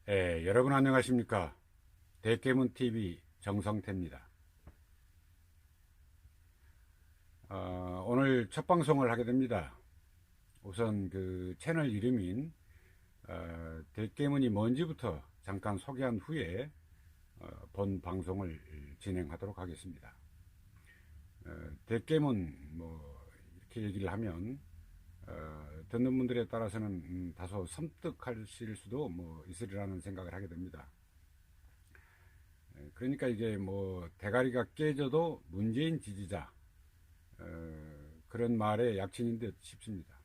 여러분 안녕하십니까? 대깨문TV 정성태입니다. 오늘 첫 방송을 하게 됩니다. 우선 그 채널 이름인 대깨문이 뭔지부터 잠깐 소개한 후에 본 방송을 진행하도록 하겠습니다. 대깨문 이렇게 얘기를 하면 듣는 분들에 따라서는 다소 섬뜩하실 수도 있으리라는 생각을 하게 됩니다. 그러니까 이게 대가리가 깨져도 문재인 지지자 그런 말의 약칭인 듯 싶습니다.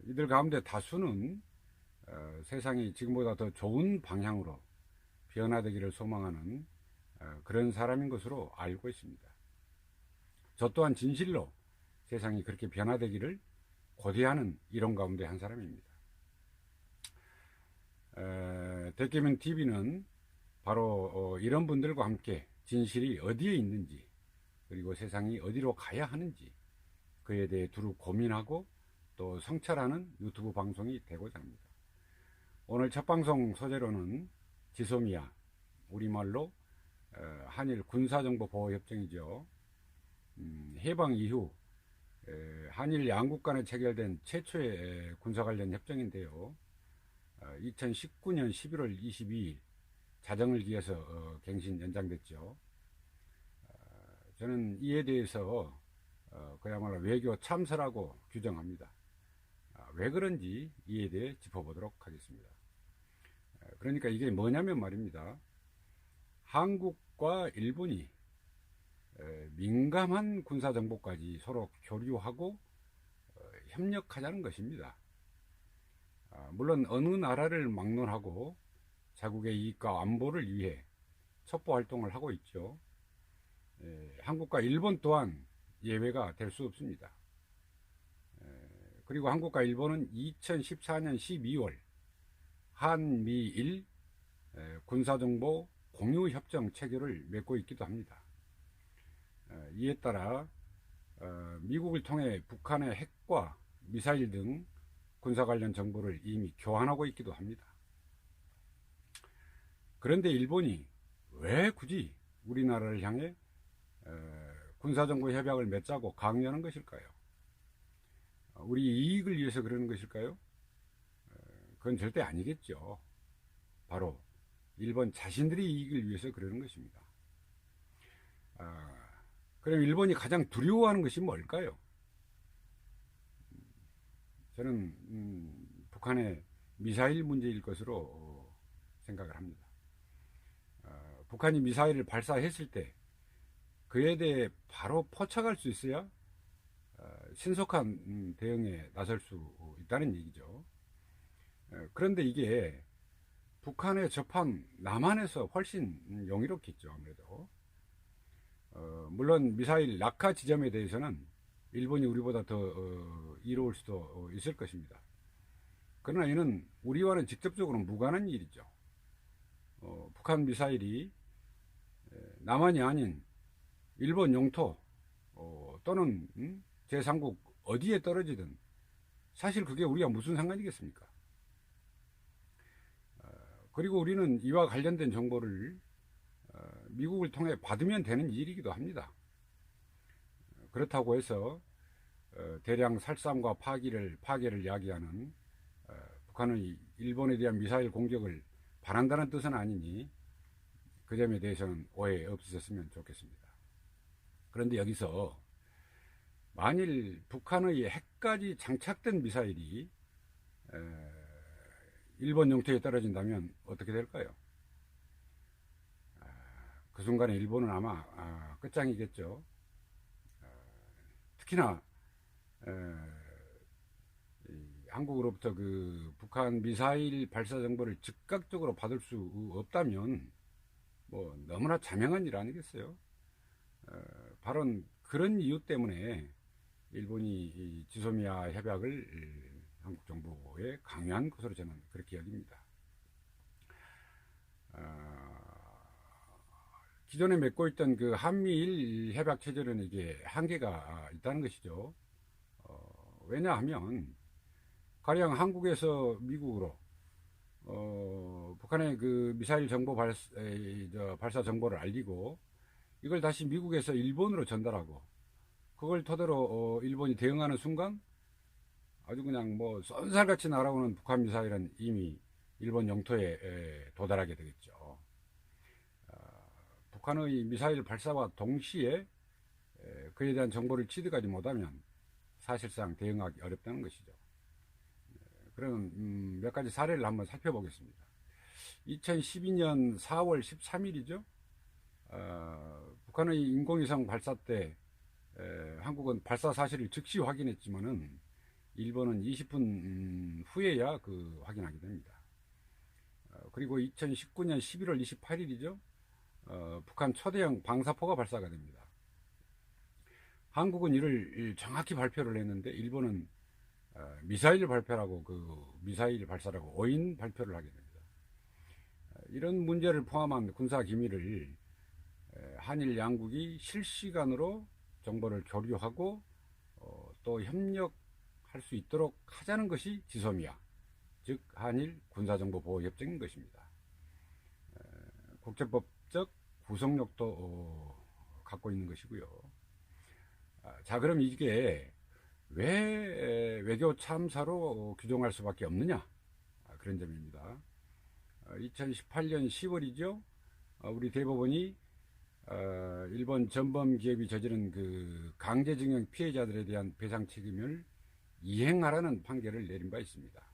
이들 가운데 다수는 세상이 지금보다 더 좋은 방향으로 변화되기를 소망하는 그런 사람인 것으로 알고 있습니다. 저 또한 진실로 세상이 그렇게 변화되기를 고대하는 이론 가운데 한 사람입니다. 대깨문 TV는 바로 이런 분들과 함께 진실이 어디에 있는지, 그리고 세상이 어디로 가야 하는지 그에 대해 두루 고민하고 또 성찰하는 유튜브 방송이 되고자 합니다. 오늘 첫 방송 소재로는 지소미아, 우리말로 한일 군사정보보호협정이죠. 해방 이후 한일 양국 간에 체결된 최초의 군사 관련 협정인데요. 2019년 11월 22일 자정을 기해서 갱신 연장됐죠. 저는 이에 대해서 그야말로 외교 참사라고 규정합니다. 왜 그런지 이에 대해 짚어보도록 하겠습니다. 그러니까 이게 뭐냐면 말입니다. 한국과 일본이 민감한 군사정보까지 서로 교류하고 협력하자는 것입니다. 물론 어느 나라를 막론하고 자국의 이익과 안보를 위해 첩보활동을 하고 있죠. 한국과 일본 또한 예외가 될 수 없습니다. 그리고 한국과 일본은 2014년 12월 한미일 군사정보 공유협정 체결을 맺고 있기도 합니다. 이에 따라 미국을 통해 북한의 핵과 미사일 등 군사 관련 정보를 이미 교환하고 있기도 합니다. 그런데 일본이 왜 굳이 우리나라를 향해 군사정보 협약을 맺자고 강요하는 것일까요? 우리 이익을 위해서 그러는 것일까요? 그건 절대 아니겠죠. 바로 일본 자신들의 이익을 위해서 그러는 것입니다. 그럼 일본이 가장 두려워하는 것이 뭘까요? 저는 북한의 미사일 문제일 것으로 생각을 합니다. 북한이 미사일을 발사했을 때 그에 대해 바로 포착할 수 있어야 신속한 대응에 나설 수 있다는 얘기죠. 그런데 이게 북한에 접한 남한에서 훨씬 용이롭겠죠. 아무래도 물론 미사일 낙하 지점에 대해서는 일본이 우리보다 더 이로울 수도 있을 것입니다. 그러나 이는 우리와는 직접적으로 무관한 일이죠. 북한 미사일이 남한이 아닌 일본 영토 또는 제3국 어디에 떨어지든 사실 그게 우리가 무슨 상관이겠습니까? 그리고 우리는 이와 관련된 정보를 미국을 통해 받으면 되는 일이기도 합니다. 그렇다고 해서 대량 살상과 파괴를 야기하는 북한의 일본에 대한 미사일 공격을 바란다는 뜻은 아니니 그 점에 대해서는 오해 없으셨으면 좋겠습니다. 그런데 여기서 만일 북한의 핵까지 장착된 미사일이 일본 영토에 떨어진다면 어떻게 될까요? 그 순간에 일본은 아마 끝장이겠죠. 특히나 한국으로부터 그 북한 미사일 발사 정보를 즉각적으로 받을 수 없다면 너무나 자명한 일 아니겠어요? 바로 그런 이유 때문에 일본이 이 지소미아 협약을 한국 정부에 강요한 것으로 저는 그렇게 여깁니다. 기존에 맺고 있던 그 한미일 협약 체제는 이게 한계가 있다는 것이죠. 왜냐하면 가령 한국에서 미국으로 북한의 그 미사일 정보 발사 정보를 알리고 이걸 다시 미국에서 일본으로 전달하고 그걸 토대로 일본이 대응하는 순간 아주 그냥 뭐 쏜살같이 날아오는 북한 미사일은 이미 일본 영토에 도달하게 되겠죠. 북한의 미사일 발사와 동시에 그에 대한 정보를 취득하지 못하면 사실상 대응하기 어렵다는 것이죠. 그럼 몇 가지 사례를 한번 살펴보겠습니다. 2012년 4월 13일이죠. 북한의 인공위성 발사 때 한국은 발사 사실을 즉시 확인했지만은 일본은 20분 후에야 그 확인하게 됩니다. 그리고 2019년 11월 28일이죠. 북한 초대형 방사포가 발사가 됩니다. 한국은 이를 정확히 발표를 했는데 일본은 미사일 발표라고 그 미사일 발사라고 오인 발표를 하게 됩니다. 이런 문제를 포함한 군사 기밀을 한일 양국이 실시간으로 정보를 교류하고 또 협력할 수 있도록 하자는 것이 지소미아, 즉 한일 군사정보보호협정인 것입니다. 국제법적 구속력도 갖고 있는 것이고요. 자, 그럼 이게 왜 외교 참사로 규정할 수밖에 없느냐, 그런 점입니다. 2018년 10월이죠. 우리 대법원이 일본 전범 기업이 저지른 그 강제징용 피해자들에 대한 배상 책임을 이행하라는 판결을 내린 바 있습니다.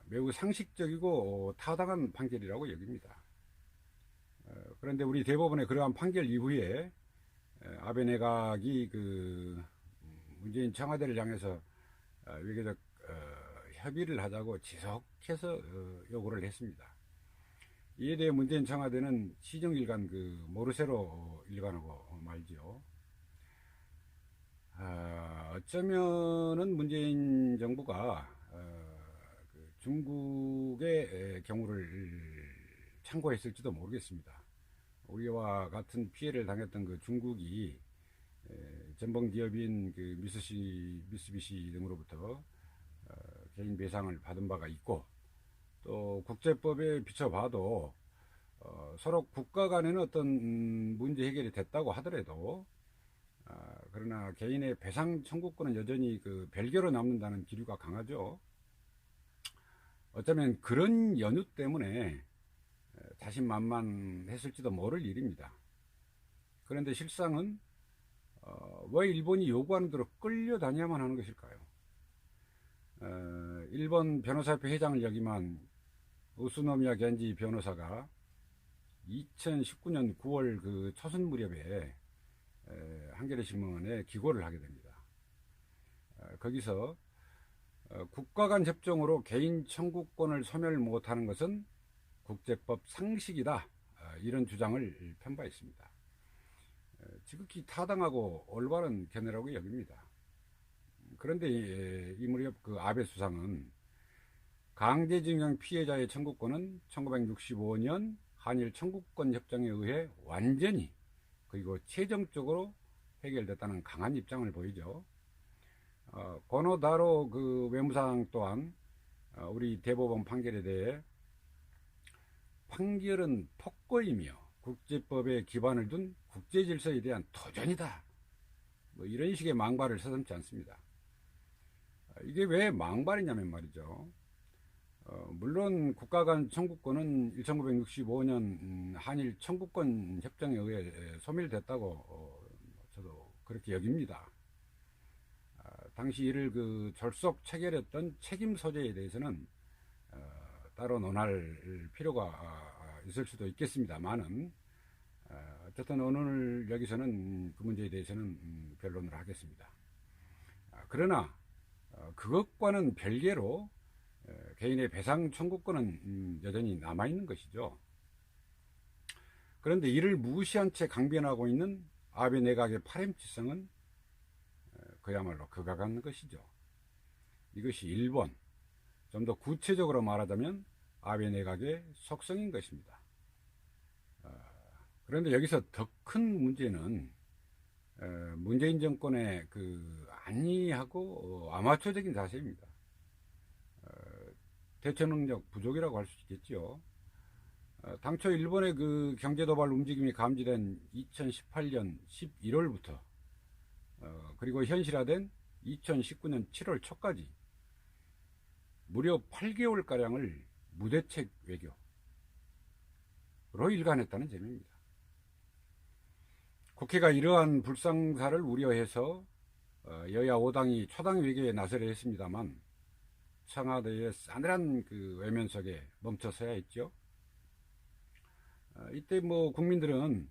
매우 상식적이고 타당한 판결이라고 여깁니다. 그런데 우리 대법원의 그러한 판결 이후에 아베 내각이 그 문재인 청와대를 향해서 외교적 협의를 하자고 지속해서 요구를 했습니다. 이에 대해 문재인 청와대는 시정일관 그 모르쇠로 일관하고 말지요. 어쩌면은 문재인 정부가 그 중국의 경우를 참고했을지도 모르겠습니다. 우리와 같은 피해를 당했던 그 중국이 전범 기업인 그 미쓰비시 등으로부터 개인 배상을 받은 바가 있고, 또 국제법에 비춰봐도 서로 국가 간에는 어떤 문제 해결이 됐다고 하더라도 그러나 개인의 배상 청구권은 여전히 그 별개로 남는다는 기류가 강하죠. 어쩌면 그런 연유 때문에 자신만만했을지도 모를 일입니다. 그런데 실상은 왜 일본이 요구하는 대로 끌려다녀야만 하는 것일까요? 일본 변호사협회 회장을 역임한 우스노미야 겐지 변호사가 2019년 9월 그 초순 무렵에 한겨레 신문에 기고를 하게 됩니다. 거기서 국가 간 협정으로 개인 청구권을 소멸 못하는 것은 국제법 상식이다, 이런 주장을 편 바 있습니다. 지극히 타당하고 올바른 견해라고 여깁니다. 그런데 이 무렵 그 아베 수상은 강제징용 피해자의 청구권은 1965년 한일 청구권 협정에 의해 완전히 그리고 최종적으로 해결됐다는 강한 입장을 보이죠. 고노다로 그 외무상 또한 우리 대법원 판결에 대해 판결은 폭거이며 국제법에 기반을 둔 국제질서에 대한 도전이다, 뭐 이런 식의 망발을 서슴지 않습니다. 이게 왜 망발이냐면 말이죠. 물론 국가 간 청구권은 1965년 한일 청구권 협정에 의해 소멸됐다고 저도 그렇게 여깁니다. 당시 이를 그 졸속 체결했던 책임 소재에 대해서는 따로 논할 필요가 있을 수도 있겠습니다만은 어쨌든 오늘 여기서는 그 문제에 대해서는 변론을 하겠습니다. 그러나 그것과는 별개로 개인의 배상 청구권은 여전히 남아있는 것이죠. 그런데 이를 무시한 채 강변하고 있는 아베 내각의 파렴치성은 그야말로 그가 같는 것이죠. 이것이 일본, 좀 더 구체적으로 말하자면 아베 내각의 속성인 것입니다. 그런데 여기서 더 큰 문제는 문재인 정권의 그 안이하고 아마추어적인 자세입니다. 대처 능력 부족이라고 할 수 있겠죠. 당초 일본의 그 경제 도발 움직임이 감지된 2018년 11월부터 그리고 현실화된 2019년 7월 초까지 무려 8개월가량을 무대책 외교로 일관했다는 점입니다. 국회가 이러한 불상사를 우려해서 여야 5당이 초당 외교에 나서려 했습니다만 청와대의 싸늘한 그 외면 속에 멈춰서야 했죠. 이때 뭐 국민들은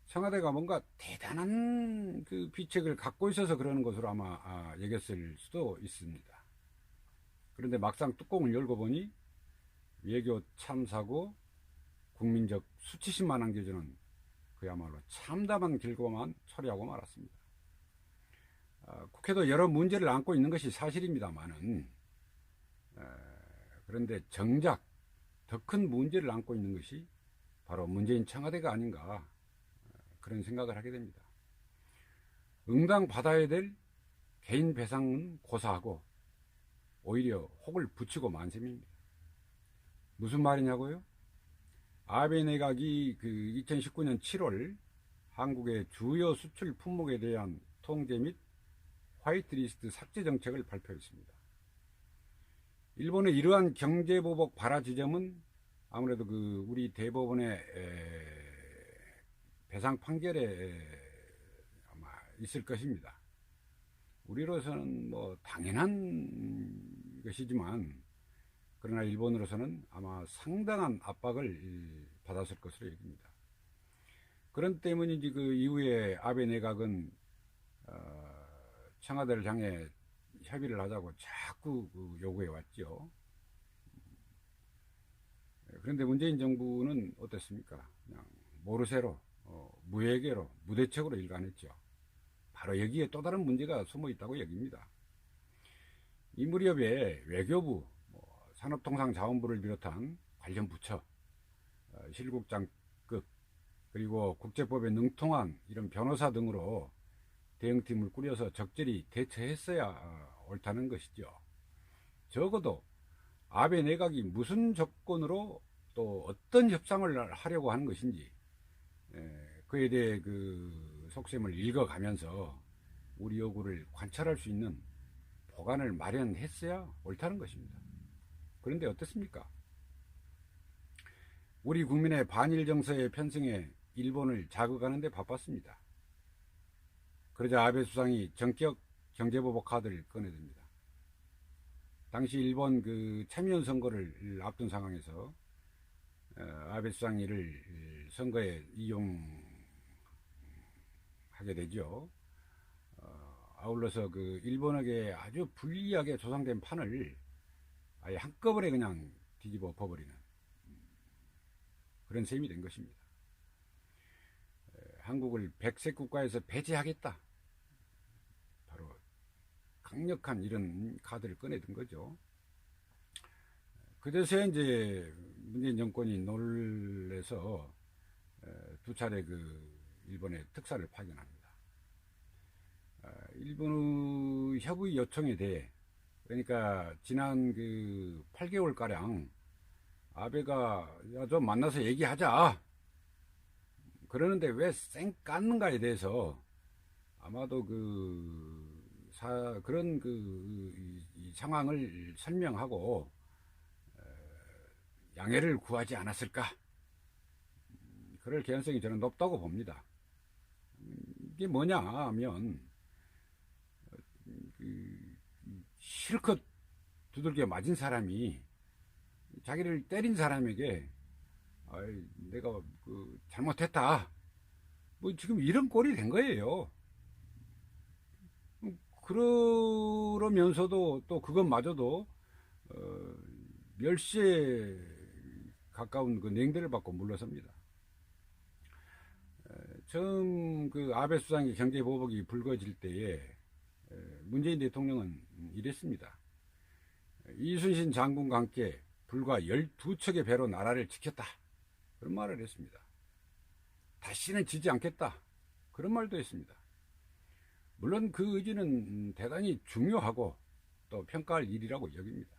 청와대가 뭔가 대단한 그 비책을 갖고 있어서 그러는 것으로 아마 여겼을 수도 있습니다. 그런데 막상 뚜껑을 열고 보니 외교 참사고 국민적 수치심만 안겨주는 그야말로 참담한 결과만 처리하고 말았습니다. 국회도 여러 문제를 안고 있는 것이 사실입니다만은 그런데 정작 더 큰 문제를 안고 있는 것이 바로 문재인 청와대가 아닌가 그런 생각을 하게 됩니다. 응당 받아야 될 개인 배상은 고사하고 오히려 혹을 붙이고 만셈입니다. 무슨 말이냐고요? 아베 내각이 그 2019년 7월 한국의 주요 수출 품목에 대한 통제 및 화이트리스트 삭제 정책을 발표했습니다. 일본의 이러한 경제보복 발화 지점은 아무래도 그 우리 대법원의 배상 판결에 아마 있을 것입니다. 우리로서는 뭐 당연한 것이지만 그러나 일본으로서는 아마 상당한 압박을 받았을 것으로 여깁니다. 그런 때문인지 그 이후에 아베 내각은 청와대를 향해 협의를 하자고 자꾸 요구해 왔죠. 그런데 문재인 정부는 어땠습니까? 그냥 모르쇠로 무예계로 무대책으로 일관했죠. 바로 여기에 또 다른 문제가 숨어 있다고 여깁니다. 이 무렵에 외교부, 산업통상자원부를 비롯한 관련 부처, 실국장급 그리고 국제법에 능통한 이런 변호사 등으로 대응팀을 꾸려서 적절히 대처했어야 옳다는 것이죠. 적어도 아베 내각이 무슨 조건으로 또 어떤 협상을 하려고 하는 것인지 그에 대해 그 속셈을 읽어가면서 우리 요구를 관찰할 수 있는 보관을 마련했어야 옳다는 것입니다. 그런데 어떻습니까? 우리 국민의 반일 정서에 편승해 일본을 자극하는 데 바빴습니다. 그러자 아베 수상이 전격 경제보복 카드를 꺼내듭니다. 당시 일본 그 참의원 선거를 앞둔 상황에서 아베 수상이 이를 선거에 이용하게 되죠. 아울러서 그 일본에게 아주 불리하게 조성된 판을 아예 한꺼번에 그냥 뒤집어 엎어버리는 그런 셈이 된 것입니다. 한국을 백색 국가에서 배제하겠다. 바로 강력한 이런 카드를 꺼내든 거죠. 그래서 이제 문재인 정권이 놀래서 두 차례 그 일본의 특사를 파견합니다. 일본의 협의 요청에 대해 그러니까 지난 그 8개월가량 아베가 야, 좀 만나서 얘기하자 그러는데 왜 쌩 깠는가에 대해서 아마도 그런 이 상황을 설명하고 양해를 구하지 않았을까 그럴 개연성이 저는 높다고 봅니다. 이게 뭐냐 하면 실컷 두들겨 맞은 사람이 자기를 때린 사람에게 내가 잘못했다 뭐 지금 이런 꼴이 된 거예요. 그러면서도 또 그것마저도 멸시에 가까운 그 냉대를 받고 물러섭니다. 처음 그 아베 수상의 경제보복이 불거질 때에 문재인 대통령은 이랬습니다. 이순신 장군과 함께 불과 12척의 배로 나라를 지켰다. 그런 말을 했습니다. 다시는 지지 않겠다. 그런 말도 했습니다. 물론 그 의지는 대단히 중요하고 또 평가할 일이라고 여깁니다.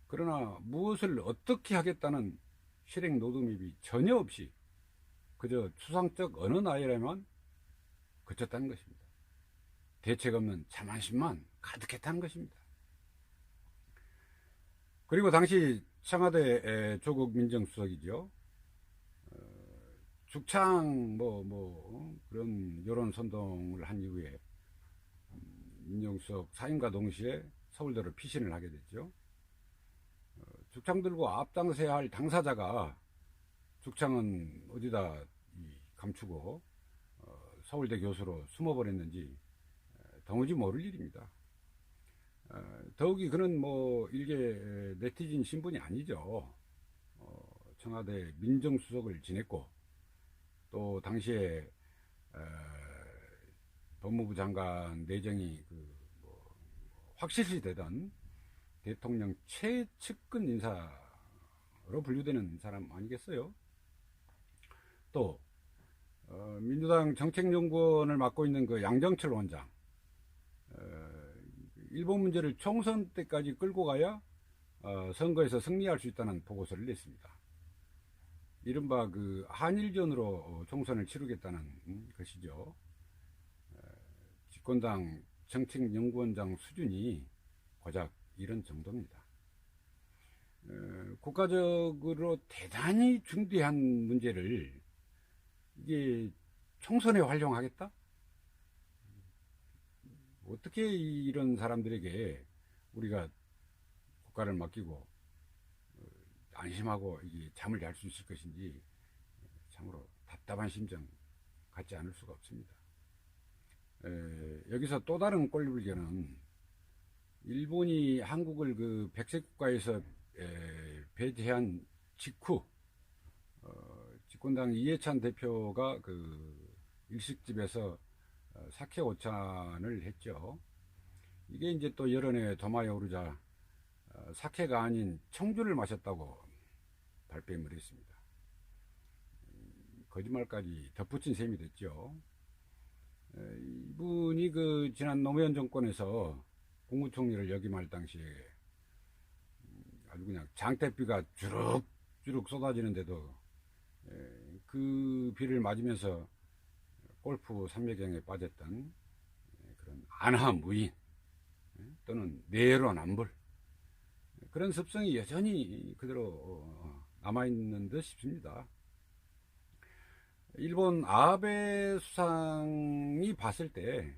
그러나 무엇을 어떻게 하겠다는 실행 로드맵이 전혀 없이 그저 추상적 어느 나라에만 그쳤다는 것입니다. 대책 없는 자만심만 가득했다는 것입니다. 그리고 당시 청와대 조국 민정수석이죠. 죽창 그런 여론 선동을 한 이후에 민정수석 사임과 동시에 서울대로 피신을 하게 됐죠. 죽창 들고 앞장서야 할 당사자가 죽창은 어디다 감추고 서울대 교수로 숨어버렸는지 도무지 모를 일입니다. 더욱이 그는 일개 네티즌 신분이 아니죠. 청와대 민정수석을 지냈고 또 당시에 법무부 장관 내정이 확실시 되던 대통령 최측근 인사로 분류되는 사람 아니겠어요? 또 민주당 정책연구원을 맡고 있는 그 양정철 원장, 일본 문제를 총선 때까지 끌고 가야 선거에서 승리할 수 있다는 보고서를 냈습니다. 이른바 그 한일전으로 총선을 치르겠다는 것이죠. 집권당 정책연구원장 수준이 고작 이런 정도입니다. 국가적으로 대단히 중대한 문제를 이게 총선에 활용하겠다? 어떻게 이런 사람들에게 우리가 국가를 맡기고 안심하고 이게 잠을 잘 수 있을 것인지 참으로 답답한 심정 갖지 않을 수가 없습니다. 여기서 또 다른 꼴불견은 일본이 한국을 그 백색 국가에서 배제한 직후 집권당 이해찬 대표가 그 일식집에서 사케 오찬을 했죠. 이게 이제 또 여론에 도마에 오르자 사케가 아닌 청주를 마셨다고 발뺌을 했습니다. 거짓말까지 덧붙인 셈이 됐죠. 이분이 그 지난 노무현 정권에서 국무총리를 역임할 당시에 아주 그냥 장대비가 주룩주룩 쏟아지는데도 그 비를 맞으면서 골프 삼매경에 빠졌던 그런 안하무인 또는 내로남불 그런 습성이 여전히 그대로 남아있는 듯 싶습니다. 일본 아베 수상이 봤을 때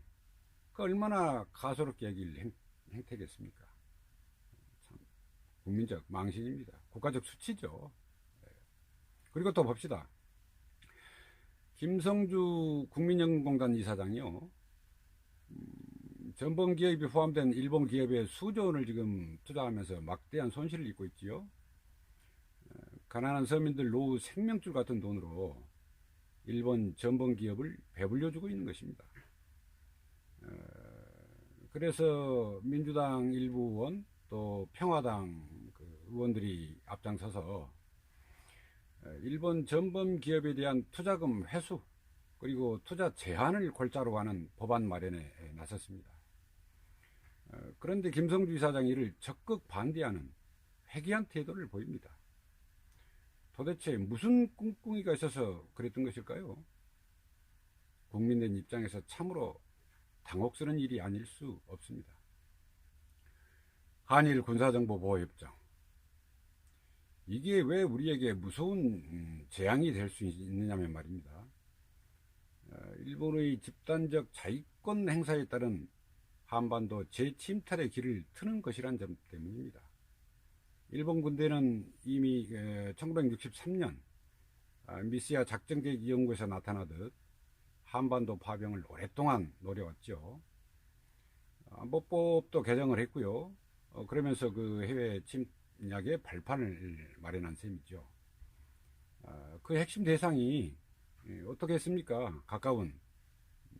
그 얼마나 가소롭게 여길 행태겠습니까? 참 국민적 망신입니다. 국가적 수치죠. 그리고 또 봅시다. 김성주 국민연금공단 이사장이요. 전범 기업이 포함된 일본 기업에 수조 원을 지금 투자하면서 막대한 손실을 입고 있지요. 가난한 서민들 노후 생명줄 같은 돈으로 일본 전범 기업을 배불려주고 있는 것입니다. 그래서 민주당 일부 의원 또 평화당 그 의원들이 앞장서서 일본 전범 기업에 대한 투자금 회수 그리고 투자 제한을 골자로 하는 법안 마련에 나섰습니다. 그런데 김성주 이사장이 이를 적극 반대하는 회귀한 태도를 보입니다. 도대체 무슨 꿍꿍이가 있어서 그랬던 것일까요? 국민들 입장에서 참으로 당혹스러운 일이 아닐 수 없습니다. 한일 군사정보보호협정, 이게 왜 우리에게 무서운 재앙이 될 수 있느냐면 말입니다. 일본의 집단적 자위권 행사에 따른 한반도 재침탈의 길을 트는 것이란 점 때문입니다. 일본 군대는 이미 1963년 미시아 작전계획 연구에서 나타나듯 한반도 파병을 오랫동안 노려왔죠. 안보법도 개정을 했고요. 그러면서 그 해외 침략의 발판을 마련한 셈이죠. 그 핵심 대상이 어떻게 했습니까? 가까운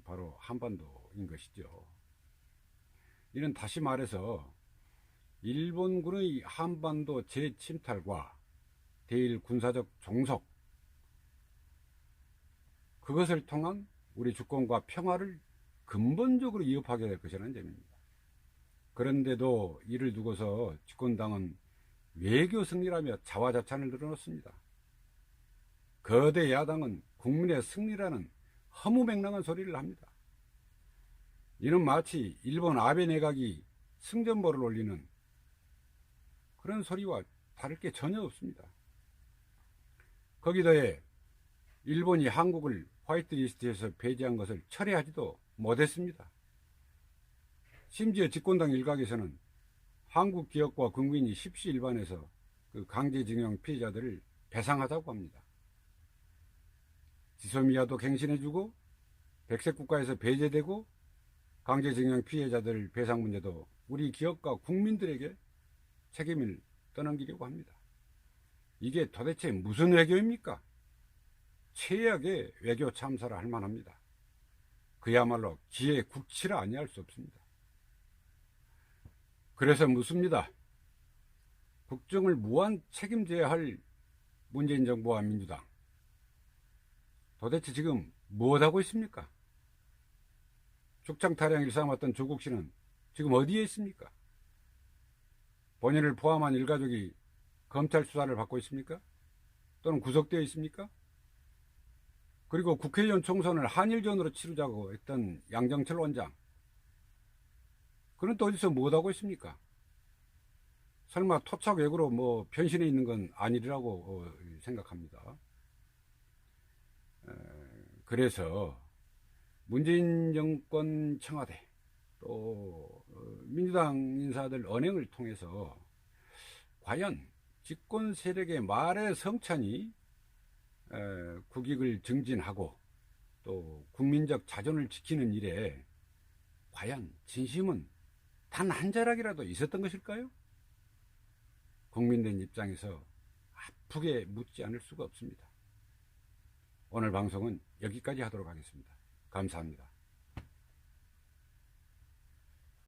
바로 한반도인 것이죠. 이는 다시 말해서 일본군의 한반도 재침탈과 대일 군사적 종속, 그것을 통한 우리 주권과 평화를 근본적으로 위협하게 될 것이라는 점입니다. 그런데도 이를 두고서 집권당은 외교 승리라며 자화자찬을 늘어놓습니다. 거대 야당은 국민의 승리라는 허무맹랑한 소리를 합니다. 이는 마치 일본 아베 내각이 승전보를 올리는 그런 소리와 다를 게 전혀 없습니다. 거기다에 일본이 한국을 화이트리스트에서 배제한 것을 철회하지도 못했습니다. 심지어 집권당 일각에서는 한국 기업과 국민이 십시일반해서 그 강제징용 피해자들을 배상하자고 합니다. 지소미아도 갱신해주고 백색 국가에서 배제되고 강제징용 피해자들 배상 문제도 우리 기업과 국민들에게 책임을 떠넘기려고 합니다. 이게 도대체 무슨 외교입니까? 최악의 외교 참사라 할 만합니다. 그야말로 기의 국치라 아니할 수 없습니다. 그래서 묻습니다. 국정을 무한 책임져야 할 문재인 정부와 민주당, 도대체 지금 무엇하고 있습니까? 죽창타령 일삼았던 조국 씨는 지금 어디에 있습니까? 본인을 포함한 일가족이 검찰 수사를 받고 있습니까? 또는 구속되어 있습니까? 그리고 국회의원 총선을 한일전으로 치르자고 했던 양정철 원장, 그는 또 어디서 무엇하고 있습니까? 설마 토착 외구로 뭐 변신해 있는 건 아니라고 생각합니다. 그래서 문재인 정권 청와대 또 민주당 인사들 언행을 통해서 과연 집권 세력의 말에 성찬이 국익을 증진하고 또 국민적 자존을 지키는 일에 과연 진심은 단 한 자락이라도 있었던 것일까요? 국민들 입장에서 아프게 묻지 않을 수가 없습니다. 오늘 방송은 여기까지 하도록 하겠습니다. 감사합니다.